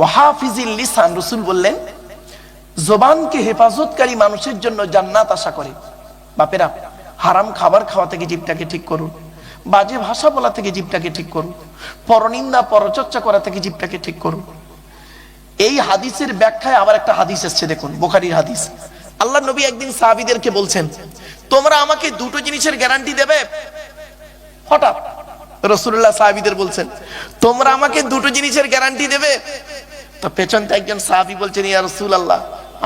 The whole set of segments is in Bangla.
ওয়াহাফিজিল লিসান, রাসূল বললেন জবানকে হেফাজতকারী মানুষের জন্য জান্নাত আশা করে। বাপেরা, হারাম খাবার খাওয়া থেকে জিভটাকে ঠিক করুন, বাজে ভাষা বলা থেকে জিভটাকে ঠিক করুন, পরনিন্দা পরচর্চা করা থেকে জিভটাকে ঠিক করুন। এই হাদিসের ব্যাখ্যায় আবার একটা হাদিস এসেছে, দেখুন বুখারীর হাদিস। আল্লাহ নবী একদিন সাহাবীদেরকে বলছেন, তোমরা আমাকে দুটো জিনিসের গ্যারান্টি দেবে? হঠাৎ রাসূলুল্লাহ সাহাবীদের বলছেন, তোমরা আমাকে দুটো জিনিসের গ্যারান্টি দেবে? তো পেছন থেকে একজন সাহাবী বলছেন, ইয়া রাসূলুল্লাহ,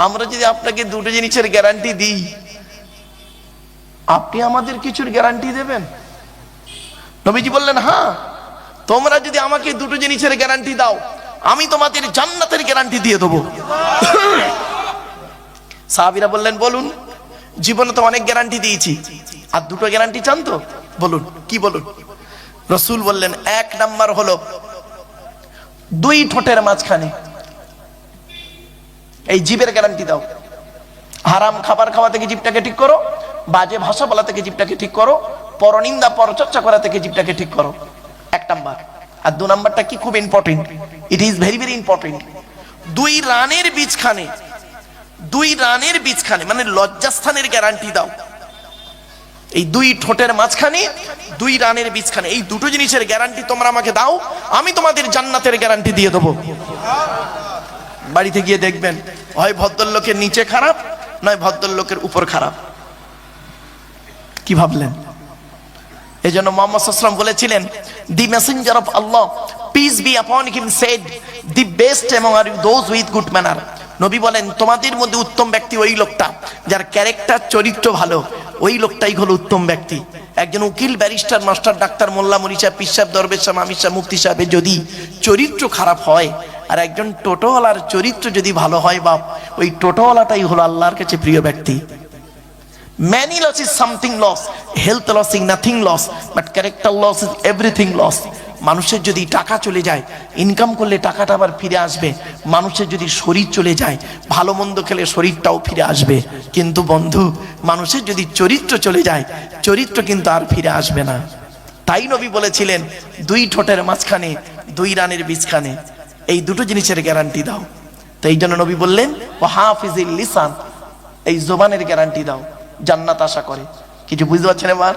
আমরা যদি আপনাকে দুটো জিনিসের গ্যারান্টি দিই, আপনি আমাদের কিছুর গ্যারান্টি দেবেন? নবীজি বললেন, হ্যাঁ, তোমরা যদি আমাকে দুটো জিনিসের গ্যারান্টি দাও, আমি তোমাদের জান্নাতের গ্যারান্টি দিয়ে দেবো। সাহাবীরা বললেন, বলুন। জীবনে তো অনেক গ্যারান্টি দিয়েছি, আর দুটো গ্যারান্টি চান তো? বলুন, কি বলুন? রাসূল বললেন, এক নাম্বার হলো দুই ঠোঁটের মাঝখানে এই জিভের গ্যারান্টি দাও। হারাম খাবার খাওয়া থেকে জিভটাকে ঠিক করো, বাজে ভাষা বলা থেকে জিভটাকে ঠিক করো, পরনিন্দা পরচর্চা করা থেকে জিভটাকে ঠিক করো। এক নাম্বার। আর দু নাম্বারটা কি, খুব important, it is very very important. দুই রানের বীজখানে মানে লজ্জাস্থানের গ্যারান্টি দাও। এই দুই ঠোঁটের মাঝখানে, দুই রানের বীজখানে, এই দুটো জিনিসের গ্যারান্টি তোমরা আমাকে দাও, আমি তোমাদের জান্নাতের গ্যারান্টি দিয়ে দেবো। বাড়িতে গিয়ে দেখবেন, হয় ভদ্রলোকের নিচে খারাপ, নয় ভদ্রলোকের উপর খারাপ। কি ভাবলেন? এই জন্য মুহাম্মদ সাল্লাল্লাহু আলাইহি ওয়াসাল্লাম বলেছিলেন, the messenger of Allah, peace be upon him, said, the best among are those with good manner. নবী বলেন, তোমাদের মধ্যে উত্তম ব্যক্তি ওই লোকটা যার ক্যারেক্টার, চরিত্র ভালো, ওই লোকটাই হলো উত্তম ব্যক্তি। একজন উকিল, ব্যারিস্টার, মাস্টার, ডাক্তার, মোল্লা, মুরি সাহেব, পীর সাহেব, দরবেশ সাহেব, আমির সাহেব, মুফতি সাহেবের যদি চরিত্র খারাপ হয়, আর একজন টোটোওয়ালার চরিত্র যদি ভালো হয়, বাপ, ওই টোটোওয়ালাটাই হলো আল্লাহর কাছে প্রিয় ব্যক্তি। Many loss is something loss, health loss is nothing loss, but character loss is everything loss. মানুষের যদি টাকা চলে যায়, ইনকাম করলে টাকাটা আবার ফিরে আসবে। মানুষের যদি শরীর চলে যায়, ভালো মন্দ খেলে শরীরটাও ফিরে আসবে। কিন্তু বন্ধু, মানুষের যদি চরিত্র চলে যায়, চরিত্র কিন্তু আর ফিরে আসবে না। তাই নবী বলেছিলেন, দুই ঠোঁটের মাঝখানে, দুই রানের বীজখানে, এই দুটো জিনিসের গ্যারান্টি দাও। তো এই জন্য নবী বললেন, ওয়াহাফিজিল লিসান, এই জবানের গ্যারান্টি দাও, জান্নাত আশা করে। কিছু বুঝতে পারছেন এবার?